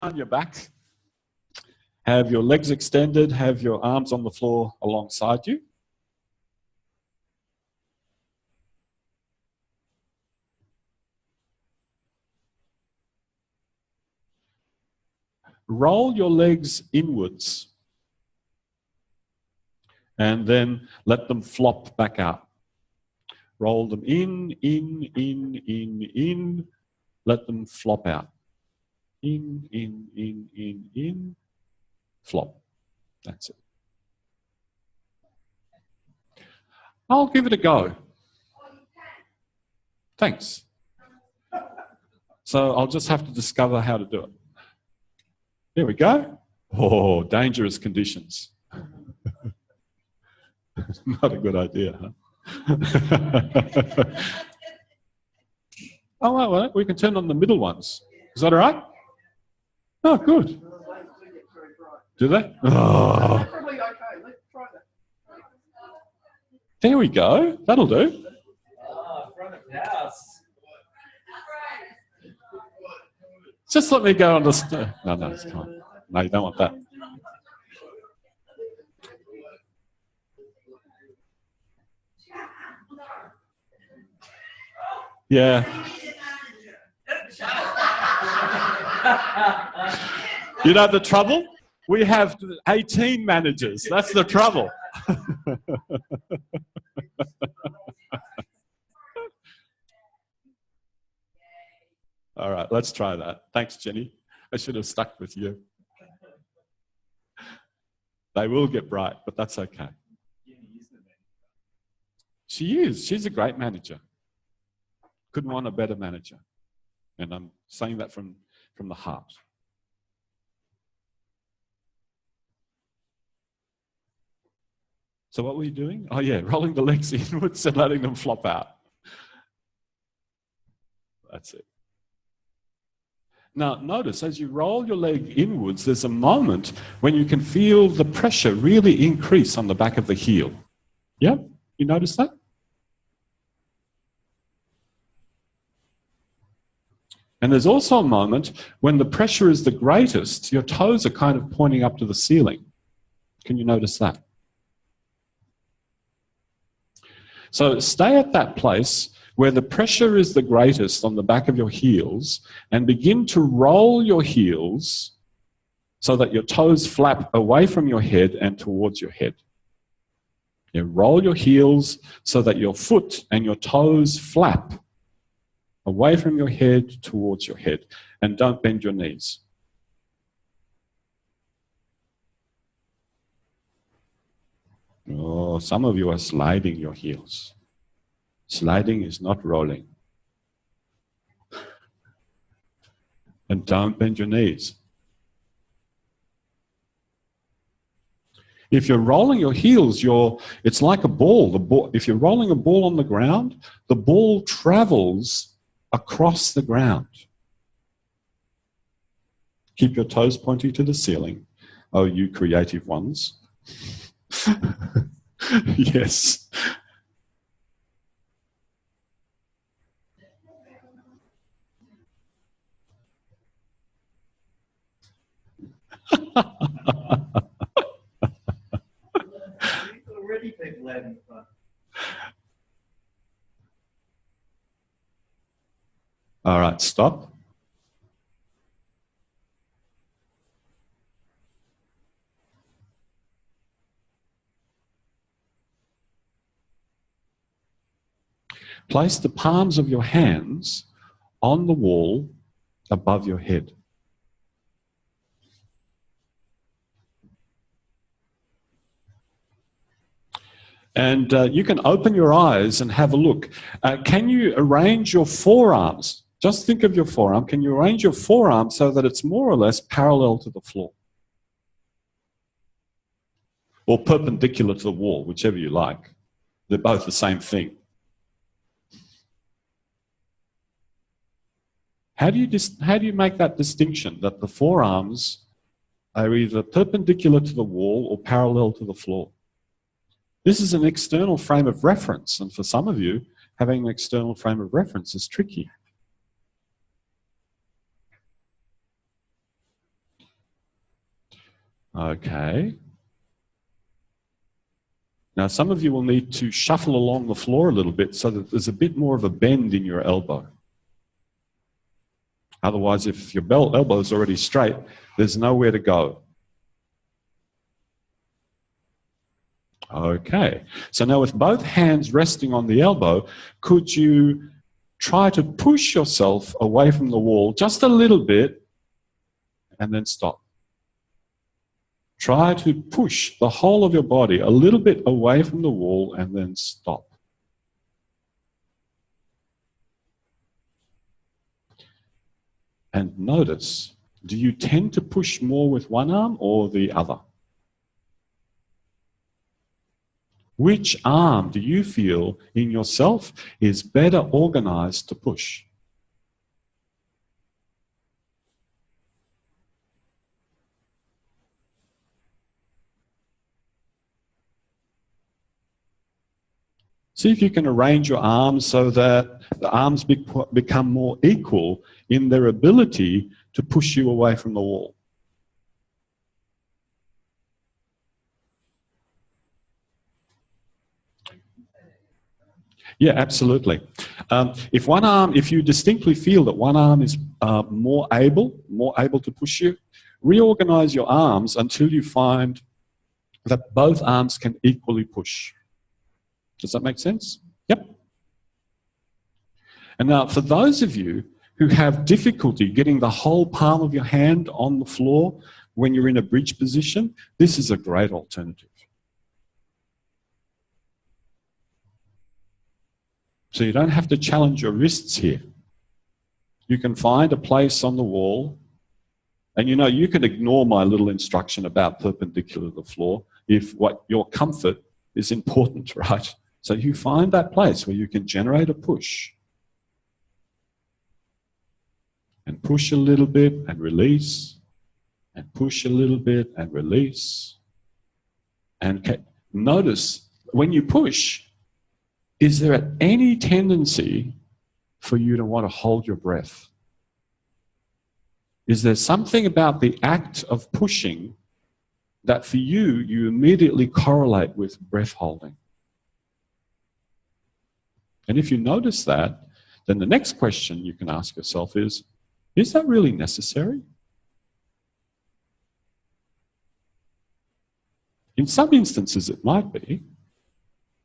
on your back. Have your legs extended, have your arms on the floor alongside you. Roll your legs inwards and then let them flop back out. Roll them in, let them flop out. In, flop. That's it. I'll give it a go. Thanks. So I'll just have to discover how to do it. There we go. Oh, dangerous conditions. Not a good idea, huh? Oh, well, we can turn on the middle ones. Is that all right? Oh, good. Do they? Oh. There we go. That'll do. Front of house. Just let me go on the... No, it's fine. No, you don't want that. Yeah. You know the trouble? We have 18 managers. That's the trouble. All right, let's try that. Thanks, Jenny. I should have stuck with you. They will get bright, but that's okay. She is. She's a great manager. Couldn't want a better manager. And I'm saying that from the heart. So what were you doing? Oh yeah, rolling the legs inwards and letting them flop out. That's it. Now notice, as you roll your leg inwards, there's a moment when you can feel the pressure really increase on the back of the heel. Yeah? You notice that? And there's also a moment when the pressure is the greatest, your toes are kind of pointing up to the ceiling. Can you notice that? So stay at that place where the pressure is the greatest on the back of your heels and begin to roll your heels so that your toes flap away from your head and towards your head. You roll your heels so that your foot and your toes flap away from your head towards your head, and don't bend your knees. Oh, some of you are sliding your heels. Sliding is not rolling. And don't bend your knees. If you're rolling your heels, it's like a ball. If you're rolling a ball on the ground, the ball travels across the ground. Keep your toes pointing to the ceiling. Oh, you creative ones. Yes. Already people having fun. All right, stop. Place the palms of your hands on the wall above your head. And you can open your eyes and have a look. Can you arrange your forearms? Just think of your forearm. Can you arrange your forearm so that it's more or less parallel to the floor? Or perpendicular to the wall, whichever you like. They're both the same thing. How do you make that distinction that the forearms are either perpendicular to the wall or parallel to the floor? This is an external frame of reference, and for some of you, having an external frame of reference is tricky. Okay. Now, some of you will need to shuffle along the floor a little bit so that there's a bit more of a bend in your elbow. Otherwise, if your elbow is already straight, there's nowhere to go. Okay. So now with both hands resting on the elbow, could you try to push yourself away from the wall just a little bit and then stop? Try to push the whole of your body a little bit away from the wall and then stop. And notice, do you tend to push more with one arm or the other? Which arm do you feel in yourself is better organized to push? See if you can arrange your arms so that the arms become more equal in their ability to push you away from the wall. Yeah, absolutely. If you distinctly feel that one arm is more able to push you, reorganize your arms until you find that both arms can equally push. Does that make sense? Yep. And now, for those of you who have difficulty getting the whole palm of your hand on the floor when you're in a bridge position, this is a great alternative. So you don't have to challenge your wrists here. You can find a place on the wall, and you know, you can ignore my little instruction about perpendicular to the floor if what your comfort is important, right? So you find that place where you can generate a push. And push a little bit and release. And push a little bit and release. And notice, when you push, is there any tendency for you to want to hold your breath? Is there something about the act of pushing that for you, you immediately correlate with breath holding? And if you notice that, then the next question you can ask yourself is that really necessary? In some instances it might be,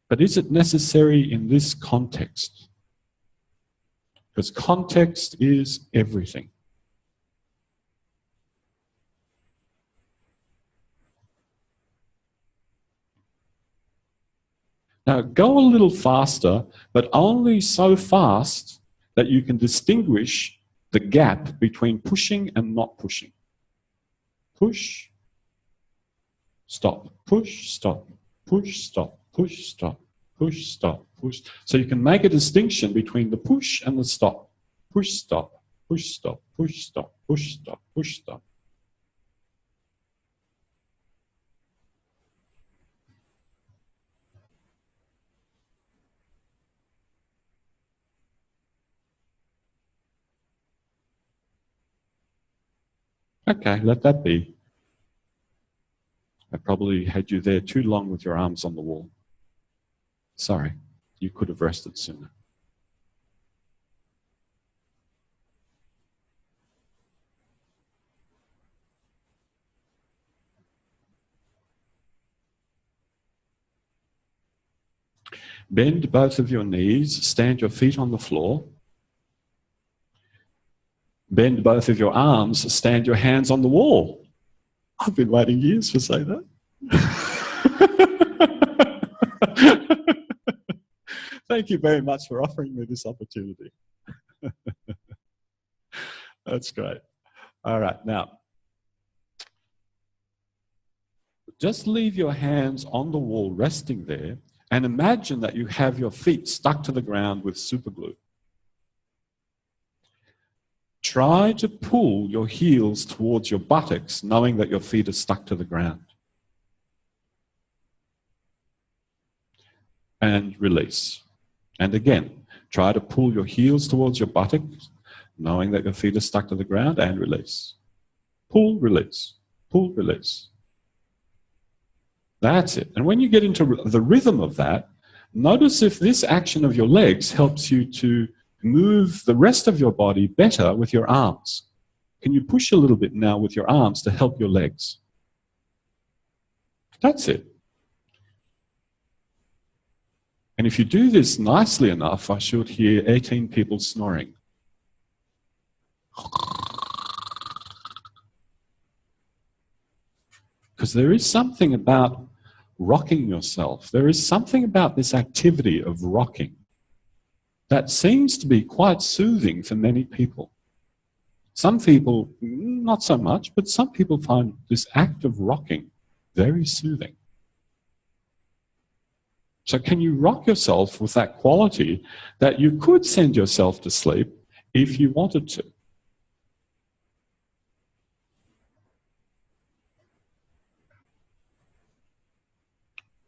but is it necessary in this context? Because context is everything. Now, go a little faster, but only so fast that you can distinguish the gap between pushing and not pushing. Push, stop, push, stop, push, stop, push, stop, push, stop, push. So you can make a distinction between the push and the stop. Push, stop, push, stop, push, stop, push, stop, push, stop. Okay, let that be. I probably had you there too long with your arms on the wall. Sorry, you could have rested sooner. Bend both of your knees, stand your feet on the floor. Bend both of your arms, stand your hands on the wall. I've been waiting years to say that. Thank you very much for offering me this opportunity. That's great. All right, now, just leave your hands on the wall resting there and imagine that you have your feet stuck to the ground with super glue. Try to pull your heels towards your buttocks, knowing that your feet are stuck to the ground. And release. And again, try to pull your heels towards your buttocks, knowing that your feet are stuck to the ground, and release. Pull, release. Pull, release. That's it. And when you get into the rhythm of that, notice if this action of your legs helps you to move the rest of your body better with your arms. Can you push a little bit now with your arms to help your legs? That's it. And if you do this nicely enough, I should hear 18 people snoring. Because there is something about rocking yourself. There is something about this activity of rocking that seems to be quite soothing for many people. Some people, not so much, but some people find this act of rocking very soothing. So can you rock yourself with that quality that you could send yourself to sleep if you wanted to?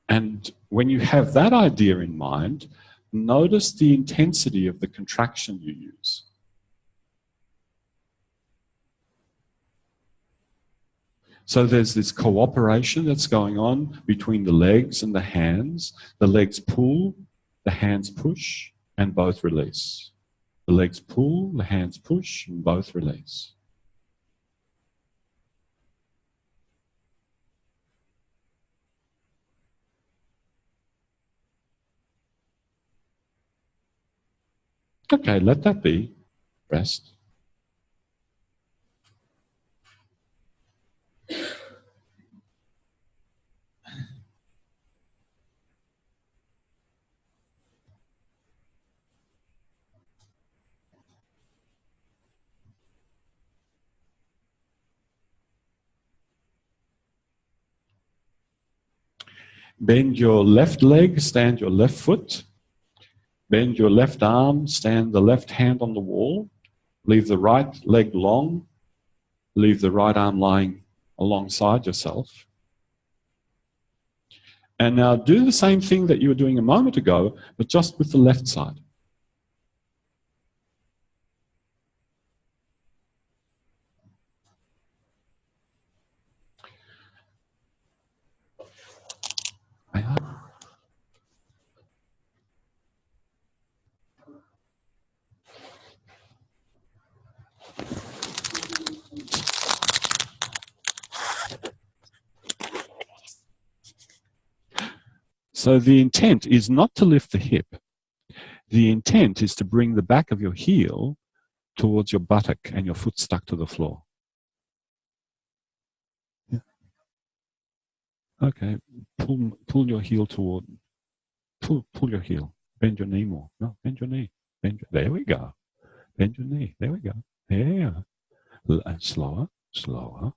And when you have that idea in mind, notice the intensity of the contraction you use. So there's this cooperation that's going on between the legs and the hands. The legs pull, the hands push, and both release. The legs pull, the hands push, and both release. Okay, let that be. Rest. Bend your left leg, stand your left foot. Bend your left arm, stand the left hand on the wall. Leave the right leg long. Leave the right arm lying alongside yourself. And now do the same thing that you were doing a moment ago, but just with the left side. So the intent is not to lift the hip. The intent is to bring the back of your heel towards your buttock and your foot stuck to the floor. Yeah. Okay, pull your heel toward, pull your heel. Bend your knee more. No, bend your knee. There we go. Bend your knee. There we go. There. Slower, slower.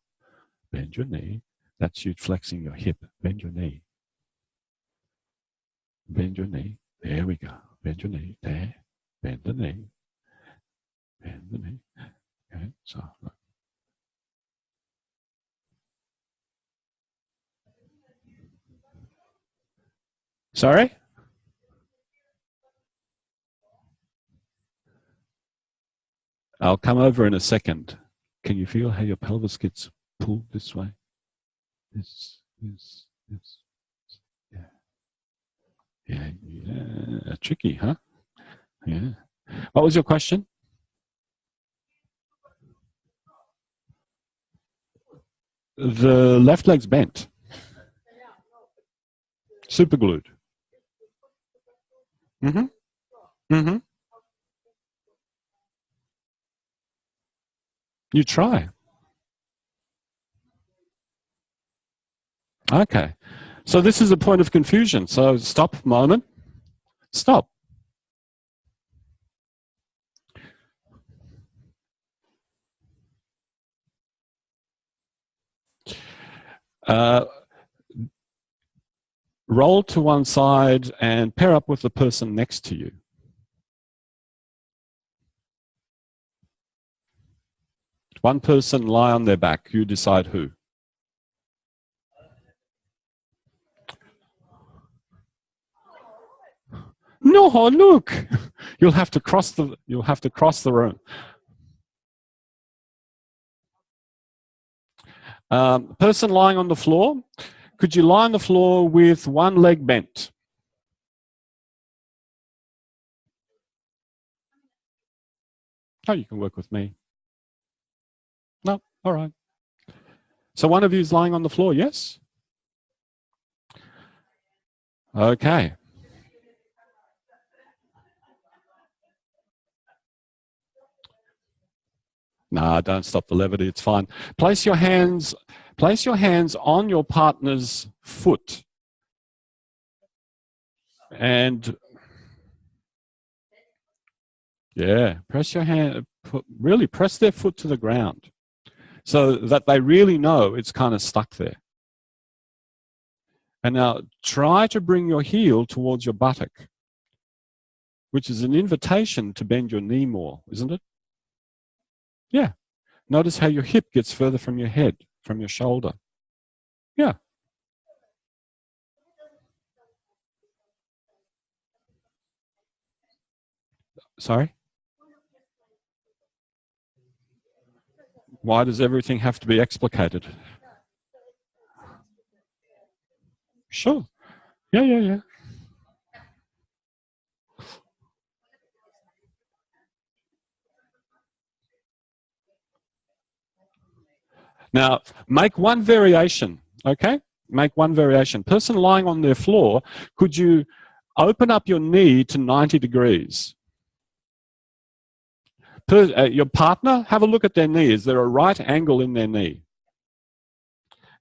Bend your knee. That's you flexing your hip. Bend your knee. Bend your knee. There we go. Bend your knee. There. Bend the knee. Bend the knee. Okay, so. Sorry? I'll come over in a second. Can you feel how your pelvis gets pulled this way? This. Yeah. Yeah. Tricky, huh? Yeah. What was your question? The left leg's bent. Super glued. Mm-hmm. Mm-hmm. You try. Okay. So this is a point of confusion. So stop a moment. Stop. Roll to one side and pair up with the person next to you. One person lie on their back. You decide who. No, look. You'll have to cross the room. Person lying on the floor, Could you lie on the floor with one leg bent? Oh, you can work with me. No, all right. So one of you is lying on the floor, yes? Okay. Nah, don't stop the levity, it's fine. Place your hands on your partner's foot. And yeah, press your hand, really press their foot to the ground so that they really know it's kind of stuck there. And now try to bring your heel towards your buttock, which is an invitation to bend your knee more, isn't it? Yeah. Notice how your hip gets further from your head, from your shoulder. Yeah. Sorry? Why does everything have to be explicated? Sure. Yeah. Now, make one variation, okay? Make one variation. Person lying on their floor, could you open up your knee to 90 degrees? Your partner, have a look at their knee. Is there a right angle in their knee?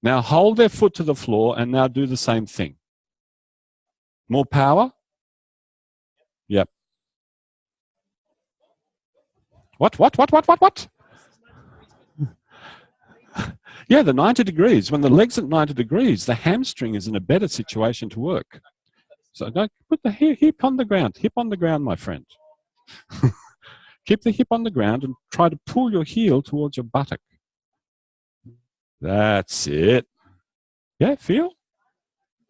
Now hold their foot to the floor and now do the same thing. More power? Yep. What? Yeah, the 90 degrees. When the leg's at 90 degrees, the hamstring is in a better situation to work. So don't put the hip on the ground. Hip on the ground, my friend. Keep the hip on the ground and try to pull your heel towards your buttock. That's it. Yeah, feel?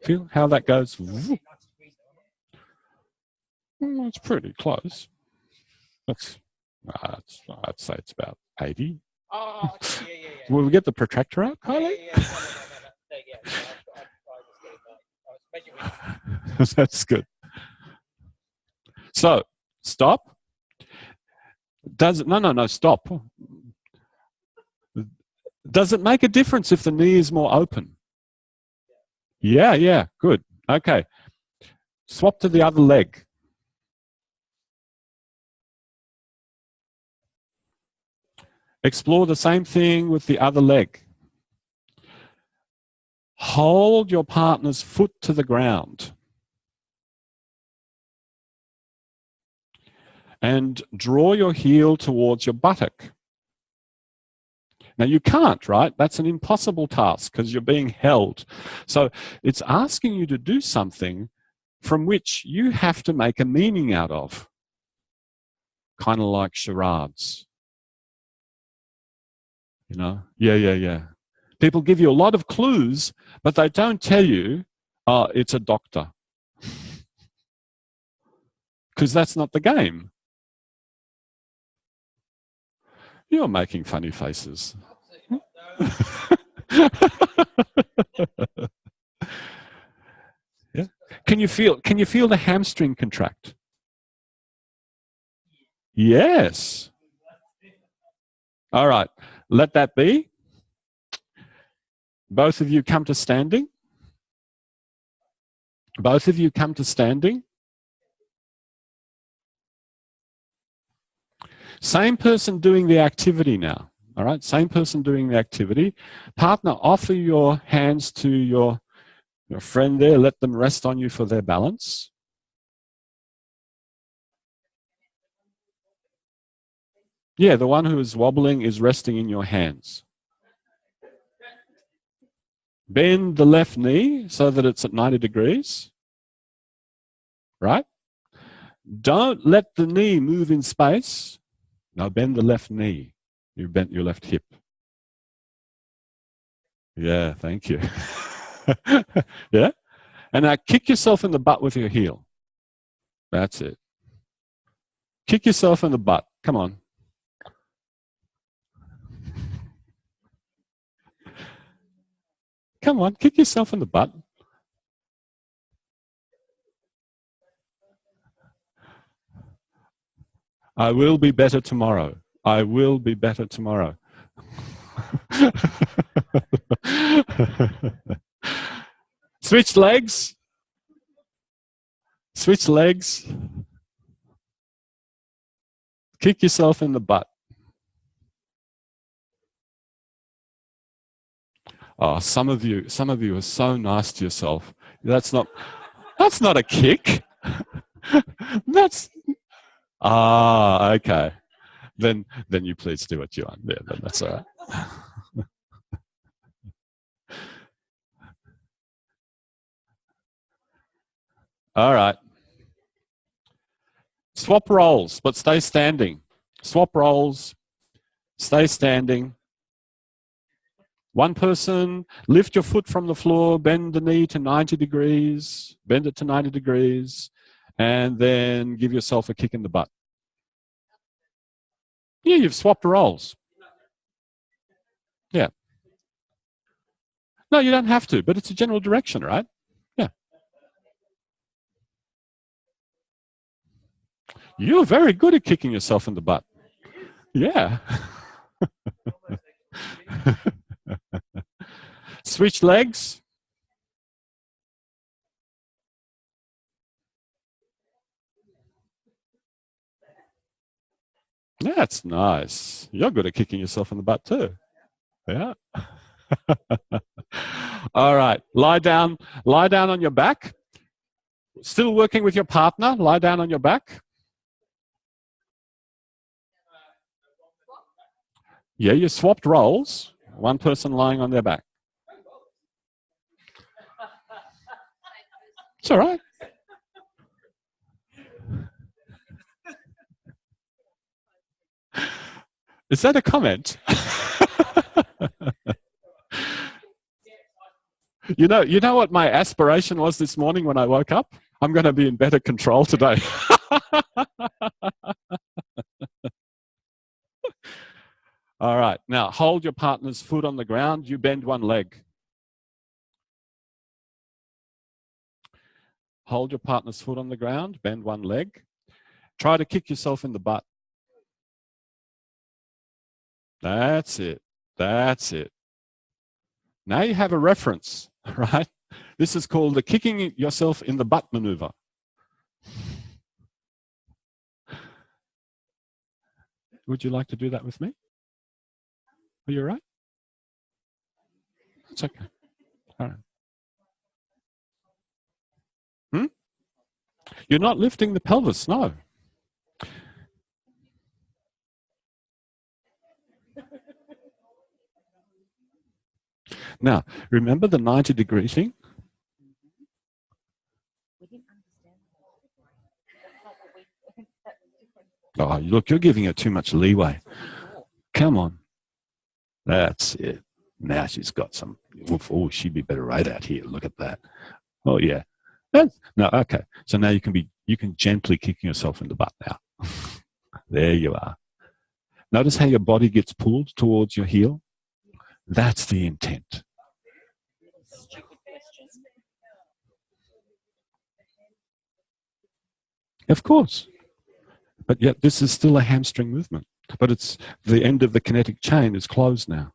Feel how that goes. It's pretty close. I'd say it's about 80. Oh, yeah. Will we get the protractor out, Kylie? That's good. So, stop. No, stop. Does it make a difference if the knee is more open? Yeah, good. Okay. Swap to the other leg. Explore the same thing with the other leg. Hold your partner's foot to the ground. And draw your heel towards your buttock. Now you can't, right? That's an impossible task because you're being held. So it's asking you to do something from which you have to make a meaning out of. Kind of like charades. You know? Yeah. People give you a lot of clues, but they don't tell you, oh, it's a doctor. Because that's not the game. You're making funny faces. Yeah. Can you feel the hamstring contract? Yes. All right. Let that be. Both of you come to standing. Both of you come to standing. Same person doing the activity now. All right. Same person doing the activity. Partner, offer your hands to your friend there. Let them rest on you for their balance. Yeah, the one who is wobbling is resting in your hands. Bend the left knee so that it's at 90 degrees. Right? Don't let the knee move in space. Now bend the left knee. You bent your left hip. Yeah, thank you. Yeah? And now kick yourself in the butt with your heel. That's it. Kick yourself in the butt. Come on. come on, kick yourself in the butt. I will be better tomorrow. I will be better tomorrow. Switch legs. Switch legs. Kick yourself in the butt. Oh, some of you are so nice to yourself. That's not a kick. That's okay. Then you please do what you want. Yeah, then that's all right. All right. Swap roles, but stay standing. Swap roles, stay standing. One person, lift your foot from the floor, bend the knee to 90 degrees, bend it to 90 degrees, and then give yourself a kick in the butt. Yeah, you've swapped roles. Yeah. No, you don't have to, but it's a general direction, right? Yeah. You're very good at kicking yourself in the butt. Yeah. Switch legs. That's nice. You're good at kicking yourself in the butt too. Yeah. All right. Lie down on your back. Still working with your partner. Lie down on your back. Yeah, you swapped roles. One person lying on their back. It's all right. Is that a comment? You know what my aspiration was this morning when I woke up? I'm going to be in better control today. All right. Now, hold your partner's foot on the ground. You bend one leg. Hold your partner's foot on the ground. Bend one leg. Try to kick yourself in the butt. That's it. That's it. Now you have a reference, right? This is called the kicking yourself in the butt maneuver. Would you like to do that with me? Are you all right? It's okay. All right. You're not lifting the pelvis, no. Now, remember the 90-degree thing? Oh, look, you're giving it too much leeway. Come on. That's it. Now she's got some. Oh, she'd be better right out here. Look at that. Oh, yeah. No, okay. So now you can gently kick yourself in the butt now. There you are. Notice how your body gets pulled towards your heel? That's the intent. Of course. But yet this is still a hamstring movement. But it's the end of the kinetic chain is closed now.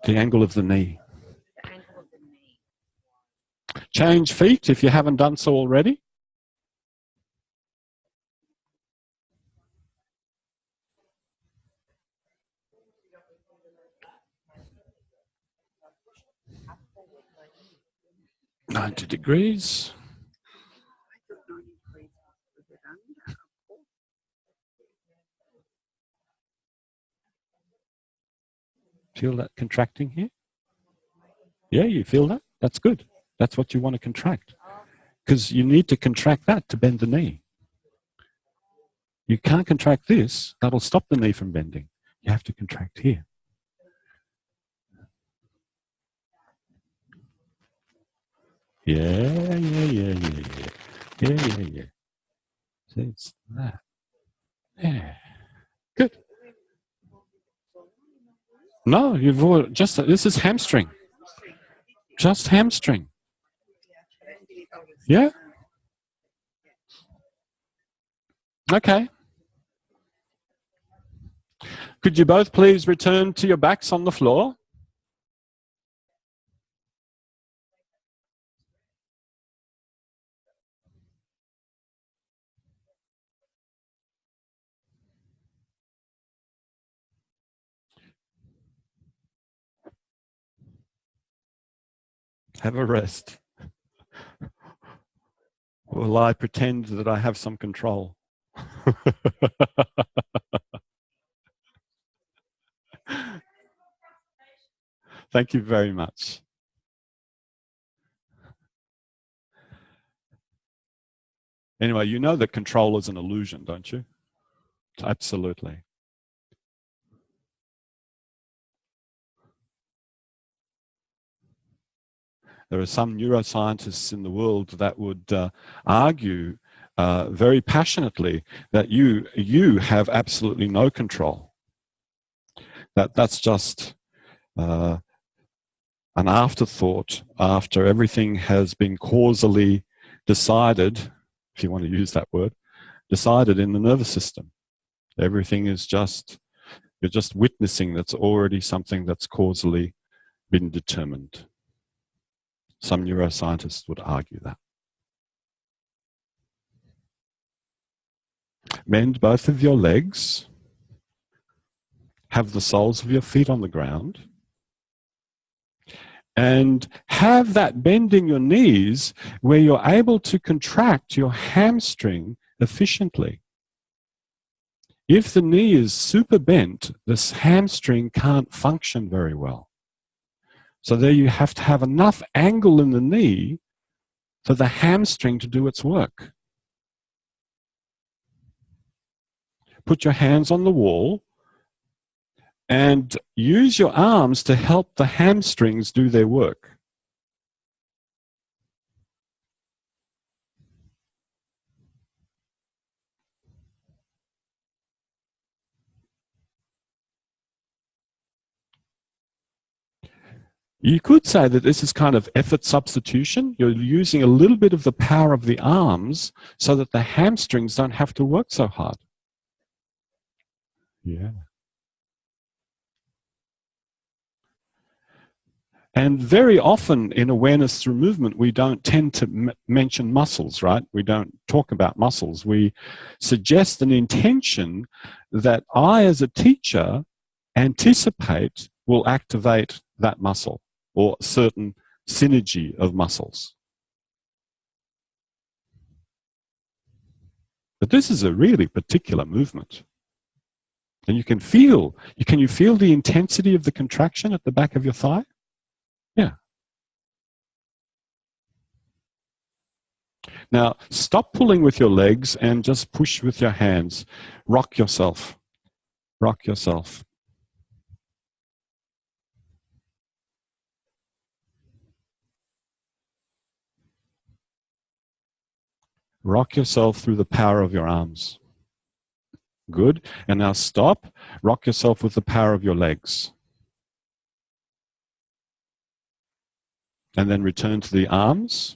The angle of the knee. Change feet if you haven't done so already. $90 degrees. Feel that contracting here? Yeah, you feel that? That's good. That's what you want to contract. Because you need to contract that to bend the knee. You can't contract this. That'll stop the knee from bending. You have to contract here. Yeah. It's that. Yeah. Good. No, just, this is hamstring. Just hamstring. Yeah? Okay. Could you both please return to your backs on the floor? Have a rest. Will I pretend that I have some control? Thank you very much. Anyway, you know that control is an illusion, don't you? Absolutely. There are some neuroscientists in the world that would argue very passionately that you have absolutely no control. That's just an afterthought after everything has been causally decided, if you want to use that word, decided in the nervous system. Everything is just, you're just witnessing that's already something that's causally been determined. Some neuroscientists would argue that. Bend both of your legs. Have the soles of your feet on the ground. And have that bend in your knees where you're able to contract your hamstring efficiently. If the knee is super bent, this hamstring can't function very well. So there you have to have enough angle in the knee for the hamstring to do its work. Put your hands on the wall and use your arms to help the hamstrings do their work. You could say that this is kind of effort substitution. You're using a little bit of the power of the arms so that the hamstrings don't have to work so hard. Yeah. And very often in awareness through movement, we don't tend to mention muscles, right? We don't talk about muscles. We suggest an intention that I, as a teacher, anticipate will activate that muscle or a certain synergy of muscles. But this is a really particular movement. And you can feel the intensity of the contraction at the back of your thigh? Yeah. Now, stop pulling with your legs and just push with your hands. Rock yourself. Rock yourself. Rock yourself through the power of your arms. Good. And now stop. Rock yourself with the power of your legs. And then return to the arms.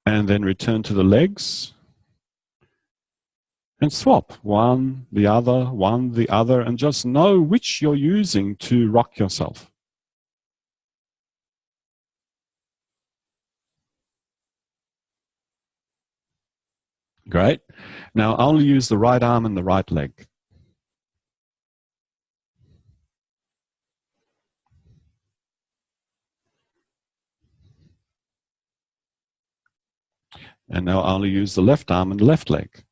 And then return to the legs. And swap. One, the other, and just know which you're using to rock yourself. Great. Now only use the right arm and the right leg. And now only use the left arm and the left leg.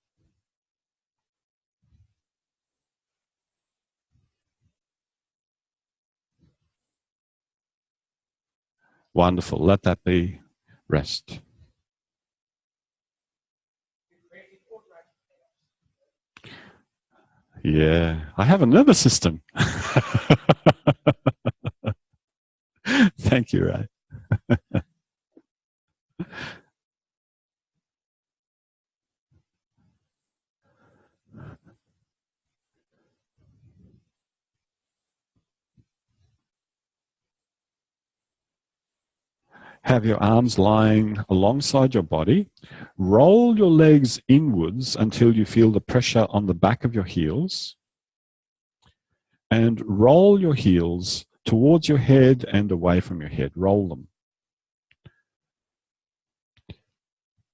Wonderful. Let that be rest. Yeah, I have a nervous system. Thank you, Ray. Have your arms lying alongside your body. Roll your legs inwards until you feel the pressure on the back of your heels. And roll your heels towards your head and away from your head. Roll them.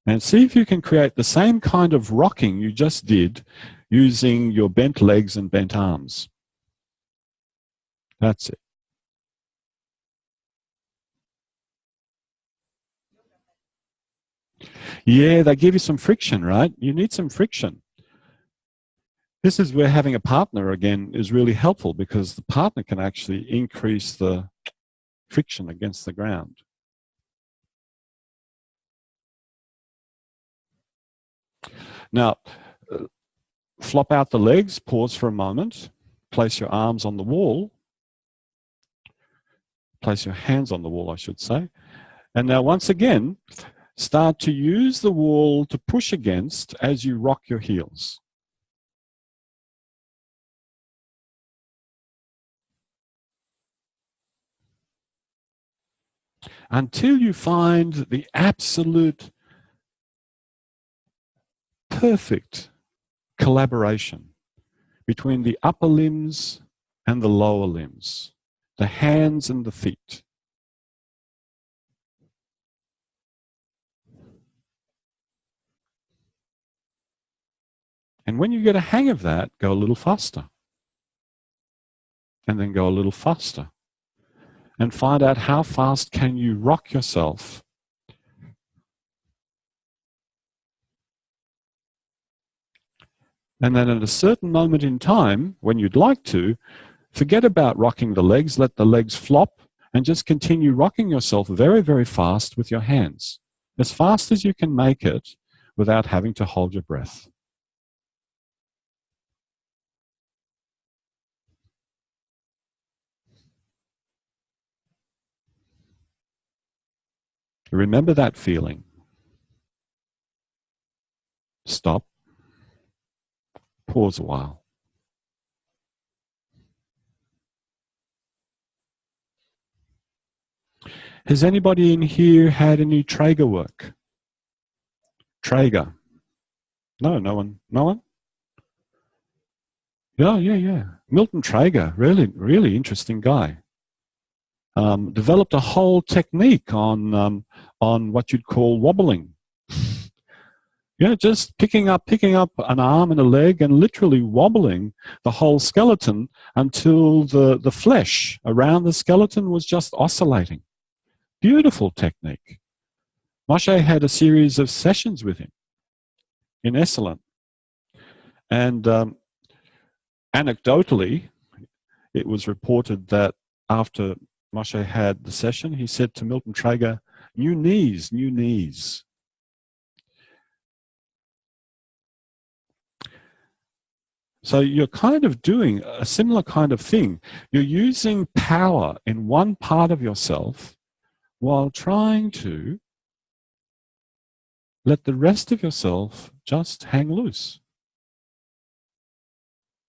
And see if you can create the same kind of rocking you just did using your bent legs and bent arms. That's it. Yeah, they give you some friction, right? You need some friction. This is where having a partner, again, is really helpful because the partner can actually increase the friction against the ground. Now, flop out the legs, pause for a moment, place your arms on the wall, place your hands on the wall, I should say. And now, once again, start to use the wall to push against as you rock your heels. Until you find the absolute perfect collaboration between the upper limbs and the lower limbs, the hands and the feet. And when you get a hang of that, go a little faster. And then go a little faster. And find out how fast can you rock yourself. And then at a certain moment in time, when you'd like to, forget about rocking the legs, let the legs flop, and just continue rocking yourself very, very fast with your hands. As fast as you can make it without having to hold your breath. Remember that feeling. Stop. Pause a while. Has anybody in here had any Traeger work? Traeger? No, no one. No one? Yeah. Milton Traeger, really interesting guy. Developed a whole technique on what you'd call wobbling. Yeah, just picking up an arm and a leg and literally wobbling the whole skeleton until the flesh around the skeleton was just oscillating. Beautiful technique. Moshe had a series of sessions with him in Esalen. And anecdotally, it was reported that after Moshe had the session, he said to Milton Traeger, new knees, new knees. So you're kind of doing a similar kind of thing. You're using power in one part of yourself while trying to let the rest of yourself just hang loose.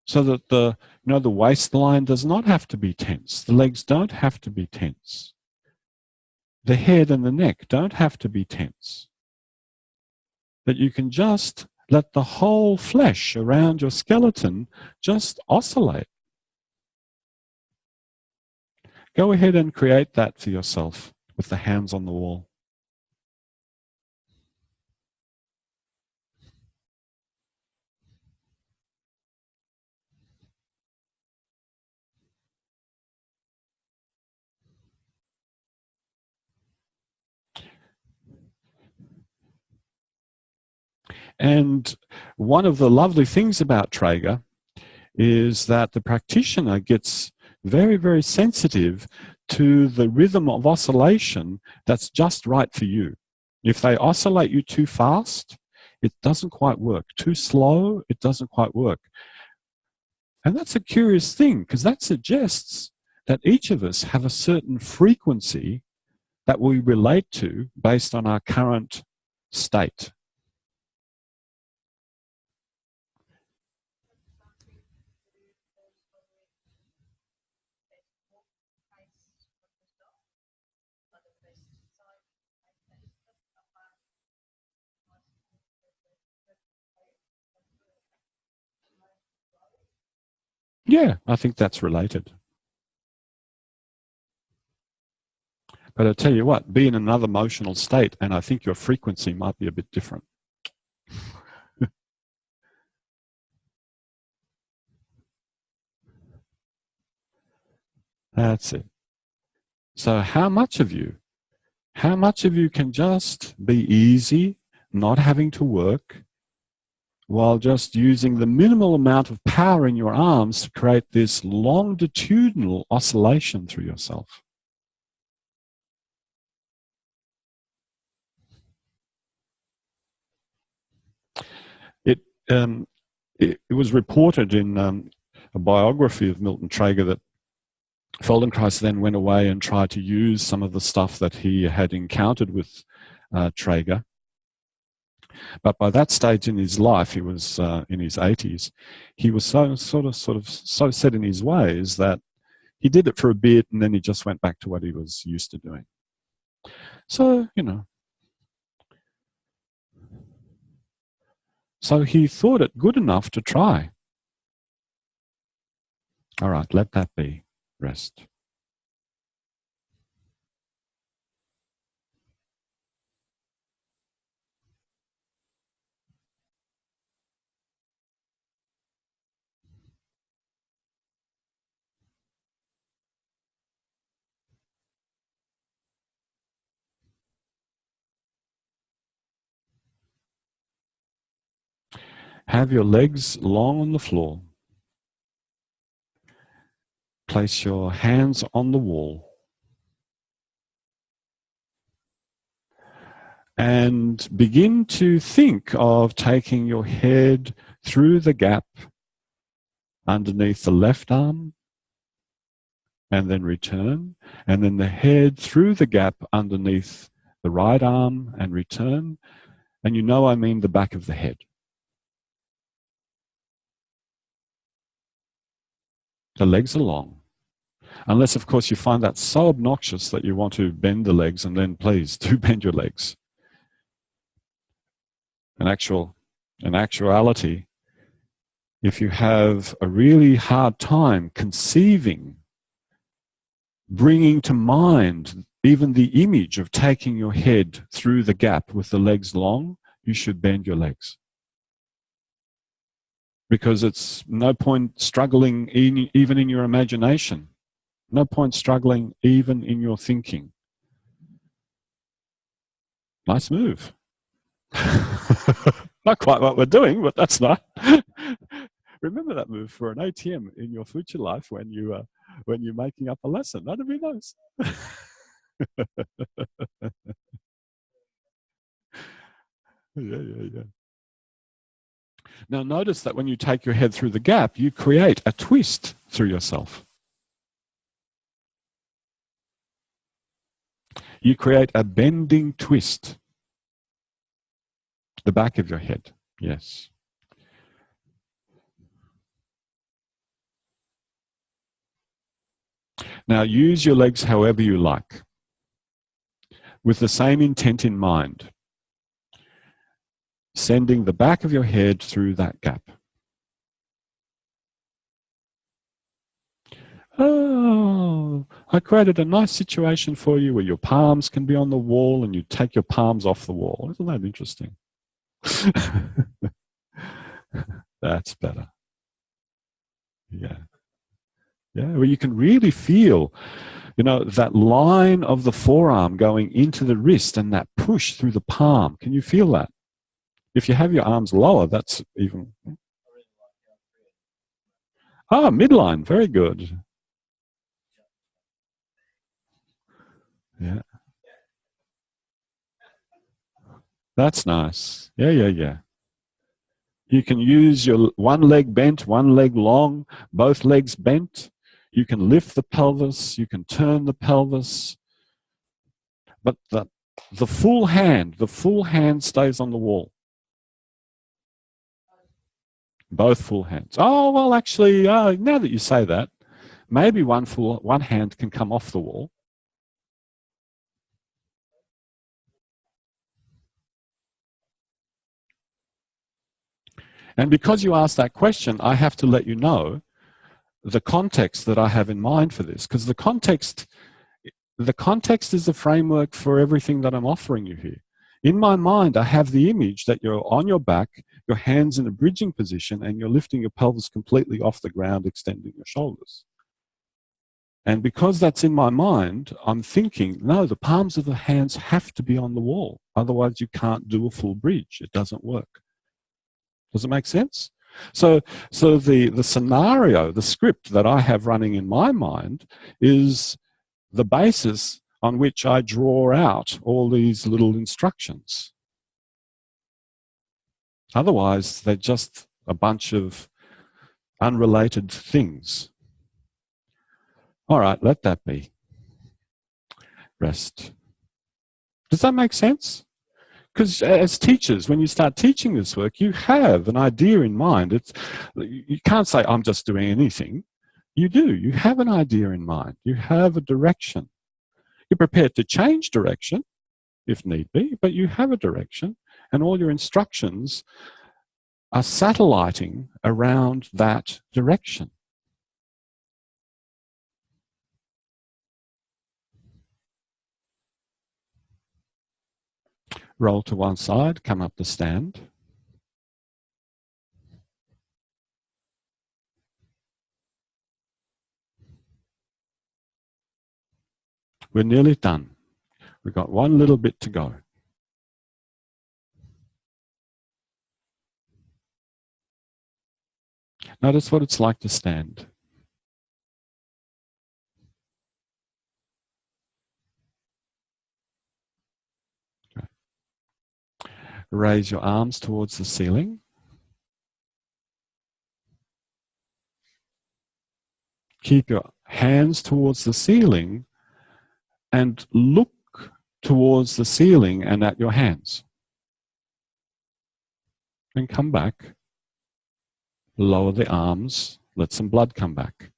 So that the waistline does not have to be tense. The legs don't have to be tense. The head and the neck don't have to be tense. That you can just let the whole flesh around your skeleton just oscillate. Go ahead and create that for yourself with the hands on the wall. And one of the lovely things about Traeger is that the practitioner gets very, very sensitive to the rhythm of oscillation that's just right for you. If they oscillate you too fast, it doesn't quite work. Too slow, it doesn't quite work. And that's a curious thing because that suggests that each of us have a certain frequency that we relate to based on our current state. Yeah, I think that's related. But I tell you what, be in another emotional state, and I think your frequency might be a bit different. That's it. So how much of you can just be easy, not having to work, while just using the minimal amount of power in your arms to create this longitudinal oscillation through yourself? It, um, it was reported in a biography of Milton Traeger that Feldenkrais then went away and tried to use some of the stuff that he had encountered with Traeger. But by that stage in his life, he was in his 80s, he was so so set in his ways that he did it for a bit and then he just went back to what he was used to doing. So, so he thought it good enough to try. All right, let that be. Rest. Have your legs long on the floor. Place your hands on the wall. And begin to think of taking your head through the gap underneath the left arm, and then return, and then the head through the gap underneath the right arm and return. And I mean the back of the head. The legs are long. Unless, of course, you find that so obnoxious that you want to bend the legs, and then please do bend your legs. In actuality, if you have a really hard time conceiving, bringing to mind even the image of taking your head through the gap with the legs long, you should bend your legs. Because it's no point struggling even in your imagination. No point struggling even in your thinking. Nice move. Not quite what we're doing, but that's not. Remember that move for an ATM in your future life when you're making up a lesson. That'd be nice. Yeah. Now notice that when you take your head through the gap, you create a twist through yourself. You create a bending twist. The back of your head, yes. Now use your legs however you like, with the same intent in mind, sending the back of your head through that gap. Oh, I created a nice situation for you where your palms can be on the wall and you take your palms off the wall. Isn't that interesting? That's better. Yeah. Yeah, well, you can really feel, that line of the forearm going into the wrist and that push through the palm. Can you feel that? If you have your arms lower, that's even... midline. Very good. Yeah. That's nice. Yeah. You can use your one leg bent, one leg long, both legs bent. You can lift the pelvis. You can turn the pelvis. But the full hand stays on the wall. Both full hands. Oh, well, actually, now that you say that, maybe one hand can come off the wall. And because you asked that question, I have to let you know the context that I have in mind for this, because the context is the framework for everything that I'm offering you here. In my mind, I have the image that you're on your back, your hands in a bridging position, and you're lifting your pelvis completely off the ground, extending your shoulders. And because that's in my mind, I'm thinking, no, the palms of the hands have to be on the wall. Otherwise, you can't do a full bridge. It doesn't work. Does it make sense? So the scenario, the script that I have running in my mind is the basis on which I draw out all these little instructions. Otherwise, they're just a bunch of unrelated things. All right, let that be. Rest. Does that make sense? Because as teachers, when you start teaching this work, you have an idea in mind. You can't say, I'm just doing anything. You do. You have an idea in mind. You have a direction. You're prepared to change direction, if need be, but you have a direction, and all your instructions are satelliting around that direction. Roll to one side, come up to stand. We're nearly done. We've got one little bit to go. Notice what it's like to stand. Okay. Raise your arms towards the ceiling. Keep your hands towards the ceiling and look towards the ceiling and at your hands. And come back. Lower the arms. Let some blood come back.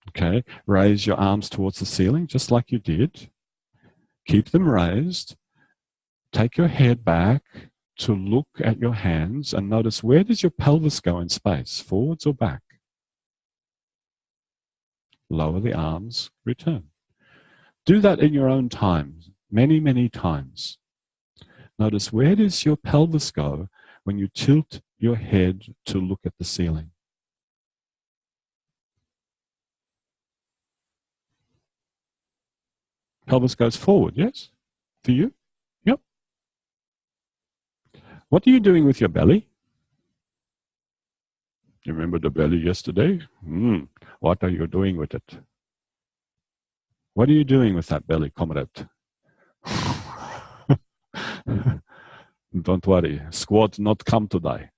Okay, raise your arms towards the ceiling just like you did. Keep them raised. Take your head back to look at your hands and notice, where does your pelvis go in space, forwards or back? Lower the arms, return. Do that in your own time, many, many times. Notice, where does your pelvis go when you tilt your head to look at the ceiling? Pelvis goes forward, yes? For you? Yep. What are you doing with your belly? You remember the belly yesterday? What are you doing with it? What are you doing with that belly, comrade? Don't worry, squad not come today.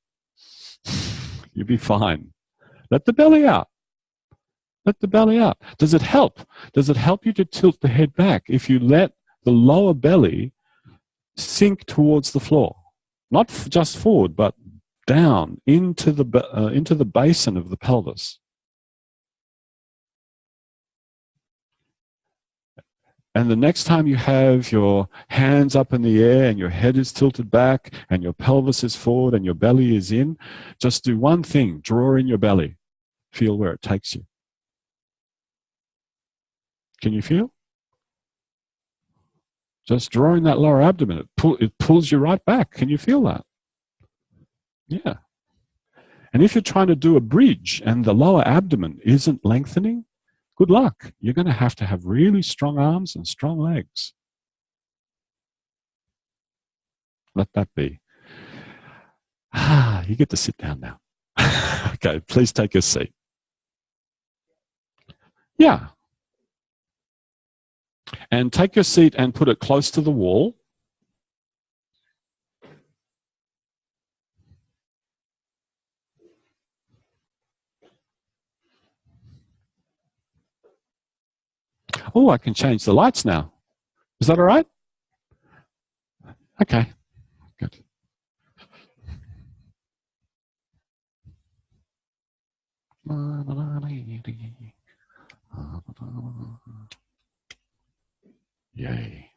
You'll be fine. Let the belly out. Let the belly out. Does it help? Does it help you to tilt the head back if you let the lower belly sink towards the floor? Not just forward, but down into the basin of the pelvis. And the next time you have your hands up in the air and your head is tilted back and your pelvis is forward and your belly is in, just do one thing, draw in your belly. Feel where it takes you. Can you feel? Just drawing that lower abdomen, it pulls you right back. Can you feel that? Yeah. And if you're trying to do a bridge and the lower abdomen isn't lengthening, good luck. You're going to have really strong arms and strong legs. Let that be. You get to sit down now. Okay, please take a seat. Yeah. And take your seat and put it close to the wall. Oh, I can change the lights now. Is that all right? Okay, good. Yay.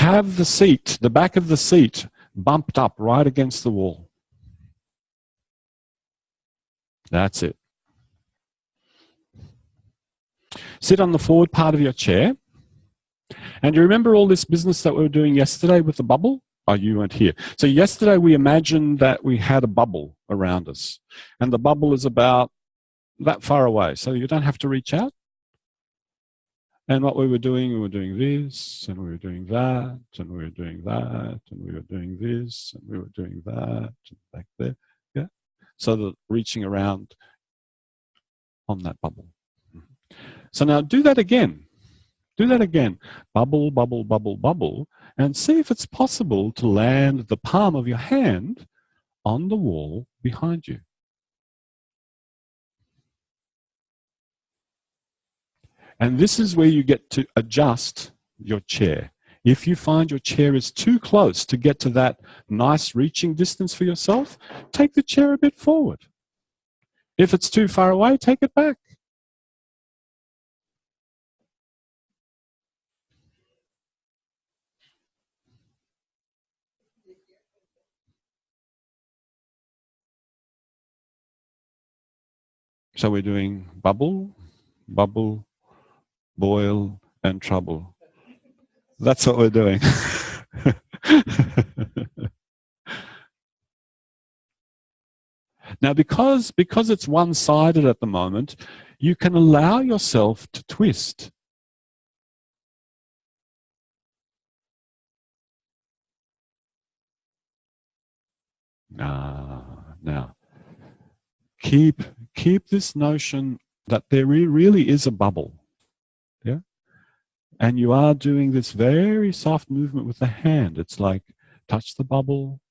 have the seat, the back of the seat, bumped up right against the wall. That's it. Sit on the forward part of your chair. And you remember all this business that we were doing yesterday with the bubble? Oh, you weren't here. So yesterday we imagined that we had a bubble around us. And the bubble is about that far away. So you don't have to reach out. And what we were doing this, and we were doing that, and we were doing that, and we were doing this, and we were doing that, and back there. Yeah. So the reaching around on that bubble. So now do that again. Do that again. Bubble, bubble, bubble, bubble, and see if it's possible to land the palm of your hand on the wall behind you. And this is where you get to adjust your chair. If you find your chair is too close to get to that nice reaching distance for yourself, take the chair a bit forward. If it's too far away, take it back. So we're doing bubble, bubble, boil, and trouble. That's what we're doing. Now, because it's one-sided at the moment, you can allow yourself to twist. Now, keep this notion that there really is a bubble. Yeah? And you are doing this very soft movement with the hand. It's like touch the bubble,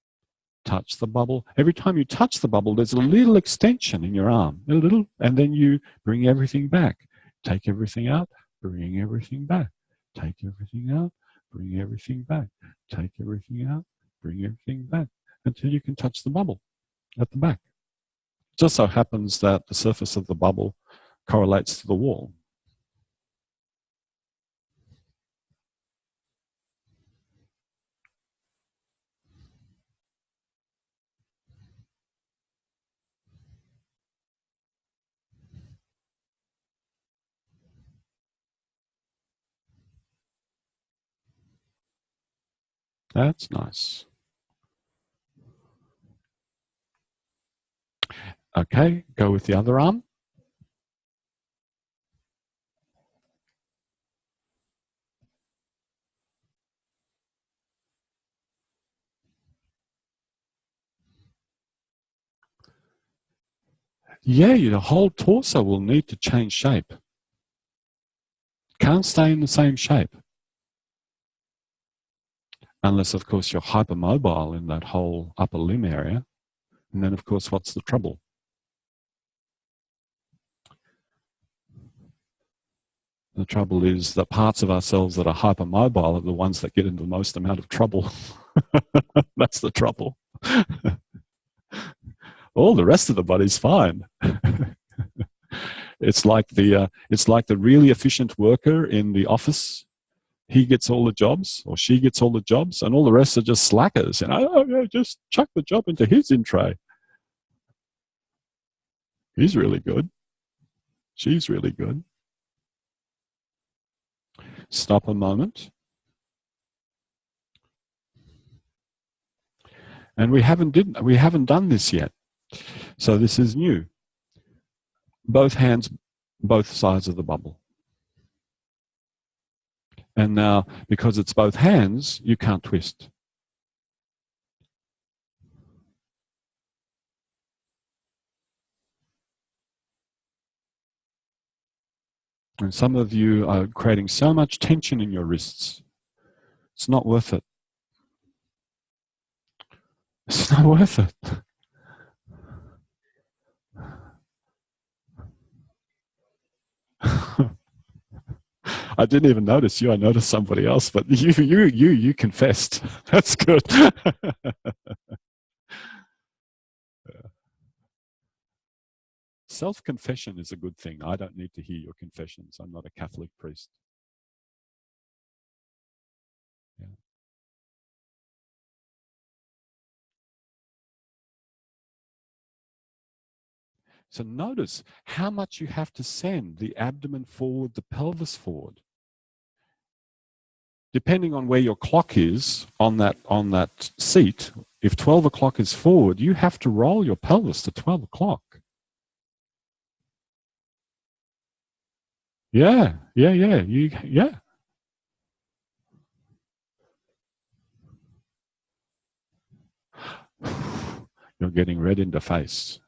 touch the bubble. Every time you touch the bubble, there's a little extension in your arm, a little, and then you bring everything back. Take everything out, bring everything back. Take everything out, bring everything back. Take everything out, bring everything back, until you can touch the bubble at the back. It just so happens that the surface of the bubble correlates to the wall. That's nice. Okay, go with the other arm. Yeah, your whole torso will need to change shape. Can't stay in the same shape. Unless, of course, you're hypermobile in that whole upper limb area. And then, of course, what's the trouble? The trouble is that parts of ourselves that are hypermobile are the ones that get into the most amount of trouble. That's the trouble. All the rest of the body's fine. It's like the really efficient worker in the office. He gets all the jobs, or she gets all the jobs, and all the rest are just slackers. And just chuck the job into his in tray. He's really good. She's really good. Stop a moment. And we haven't done this yet. So this is new. Both hands, both sides of the bubble. And now, because it's both hands, you can't twist. And some of you are creating so much tension in your wrists. It's not worth it. It's not worth it. I didn't even notice you. I noticed somebody else, but you confessed. That's good. Self-confession is a good thing. I don't need to hear your confessions. I'm not a Catholic priest. Yeah. So notice how much you have to send the abdomen forward, the pelvis forward. Depending on where your clock is on that seat, if 12 o'clock is forward, you have to roll your pelvis to 12 o'clock. Yeah. Yeah. You're getting red in the face.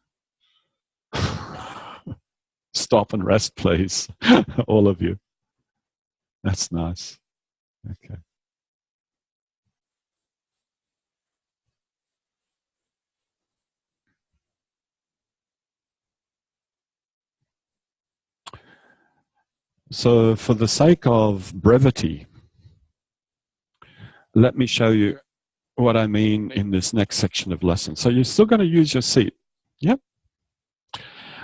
Stop and rest, please. All of you. That's nice. Okay. So for the sake of brevity, let me show you what I mean in this next section of lesson. So you're still going to use your seat. Yep.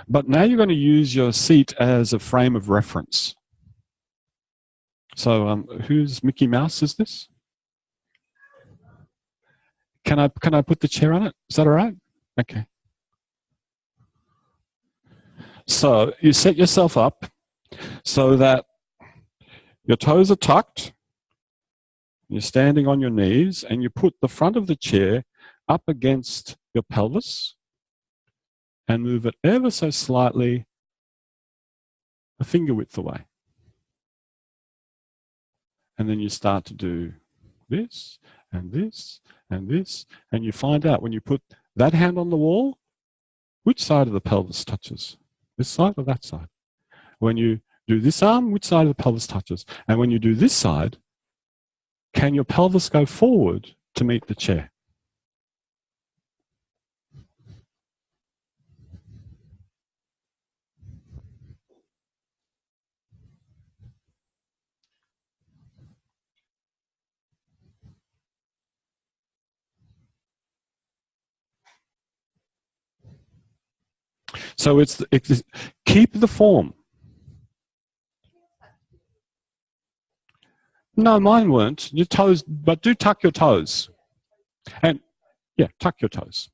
But now you're going to use your seat as a frame of reference. So whose Mickey Mouse is this? Can I put the chair on it? Is that all right? Okay. So you set yourself up so that your toes are tucked, you're standing on your knees, and you put the front of the chair up against your pelvis and move it ever so slightly a finger width away. And then you start to do this and this and this, and you find out when you put that hand on the wall, which side of the pelvis touches? This side or that side? When you do this arm, which side of the pelvis touches? And when you do this side, can your pelvis go forward to meet the chair? So it's keep the form. No, mine weren't. Your toes, but do tuck your toes. And yeah, tuck your toes.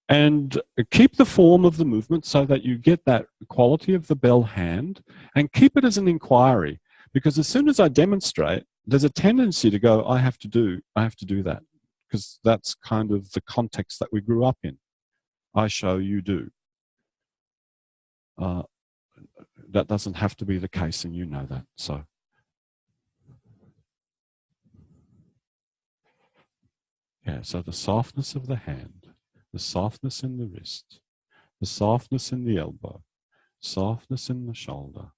And keep the form of the movement so that you get that quality of the bell hand, and keep it as an inquiry. Because as soon as I demonstrate, there's a tendency to go, I have to do that. Because that's kind of the context that we grew up in. I show, you do. That doesn't have to be the case, and you know that. So, yeah, so the softness of the hand, the softness in the wrist, the softness in the elbow, softness in the shoulder.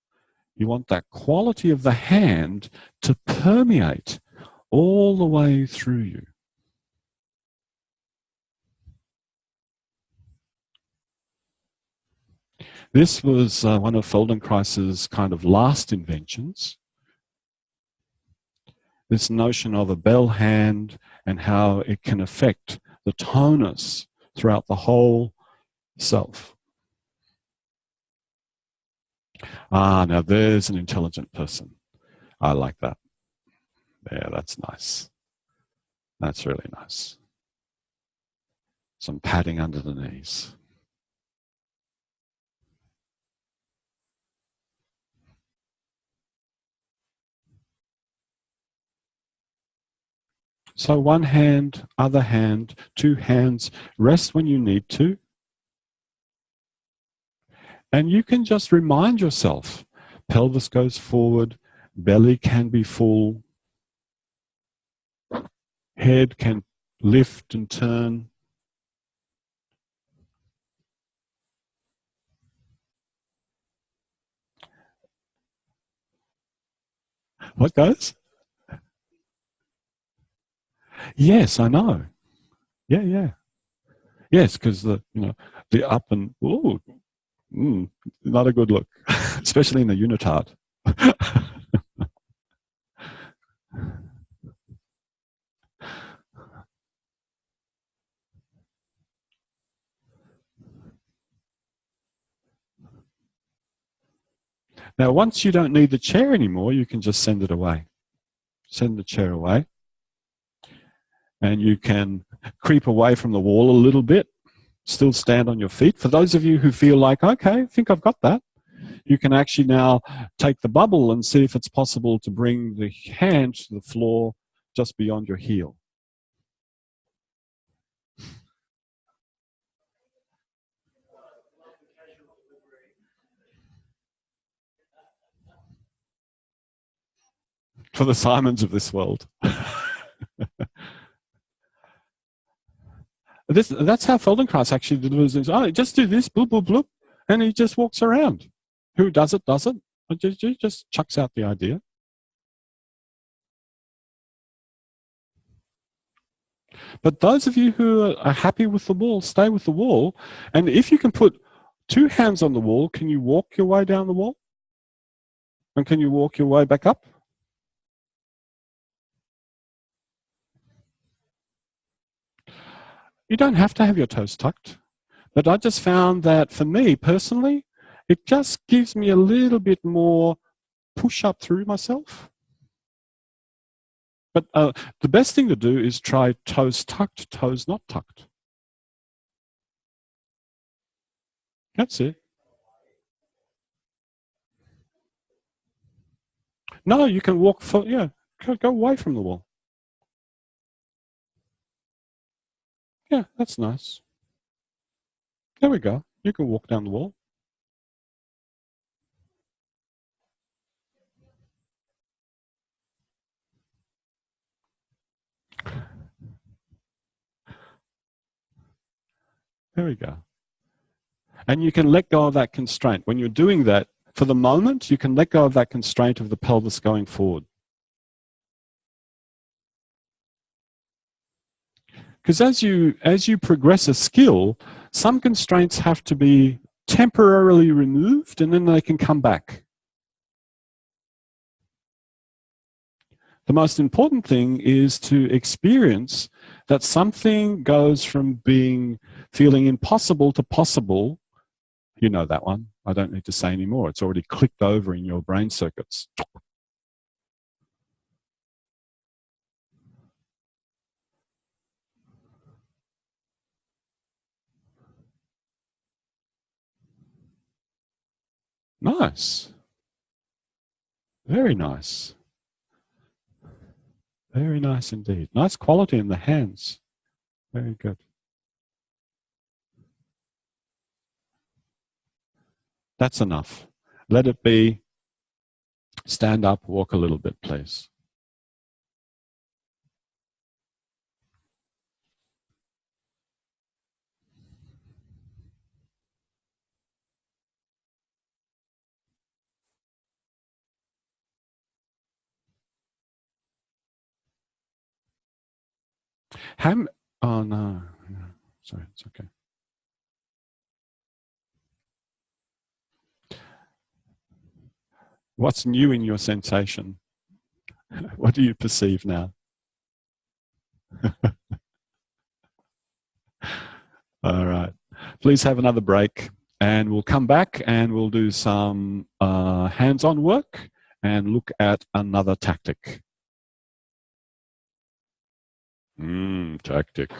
You want that quality of the hand to permeate all the way through you. This was one of Feldenkrais's kind of last inventions. This notion of a bell hand and how it can affect the tonus throughout the whole self. Now there's an intelligent person. I like that. Yeah, that's nice. That's really nice. Some padding under the knees. So one hand, other hand, two hands, rest when you need to. And you can just remind yourself, pelvis goes forward, belly can be full, head can lift and turn. What goes? Yes, I know. Yeah. Yes, because the up and not a good look, especially in the unitard. Now, once you don't need the chair anymore, you can just send it away. Send the chair away. And you can creep away from the wall a little bit still stand on your feet. For those of you who feel like, okay, I think I've got that, you can actually now take the bubble and see if it's possible to bring the hand to the floor just beyond your heel. For the Simons of this world. That's how Feldenkrais actually delivers. Oh, just do this, bloop, bloop, bloop, and he just walks around. Who does it, does it. Just chucks out the idea. But those of you who are happy with the wall, stay with the wall. And if you can put 2 hands on the wall, can you walk your way down the wall? And can you walk your way back up? You don't have to have your toes tucked. But I just found that for me personally, it just gives me a little bit more push up through myself. But the best thing to do is try toes tucked, toes not tucked. That's it. No, you can walk for, yeah, go away from the wall. Yeah, that's nice. There we go. You can walk down the wall. There we go. And you can let go of that constraint. When you're doing that, for the moment, you can let go of that constraint of the pelvis going forward. Because as you progress a skill, some constraints have to be temporarily removed and then they can come back. The most important thing is to experience that something goes from feeling impossible to possible. You know that one. I don't need to say anymore. It's already clicked over in your brain circuits. Nice. Very nice. Very nice indeed. Nice quality in the hands. Very good. That's enough. Let it be. Stand up, walk a little bit, please. Oh no. Sorry, it's okay. What's new in your sensation? What do you perceive now? All right. Please have another break and we'll come back and we'll do some hands-on work and look at another tactic. Tactic.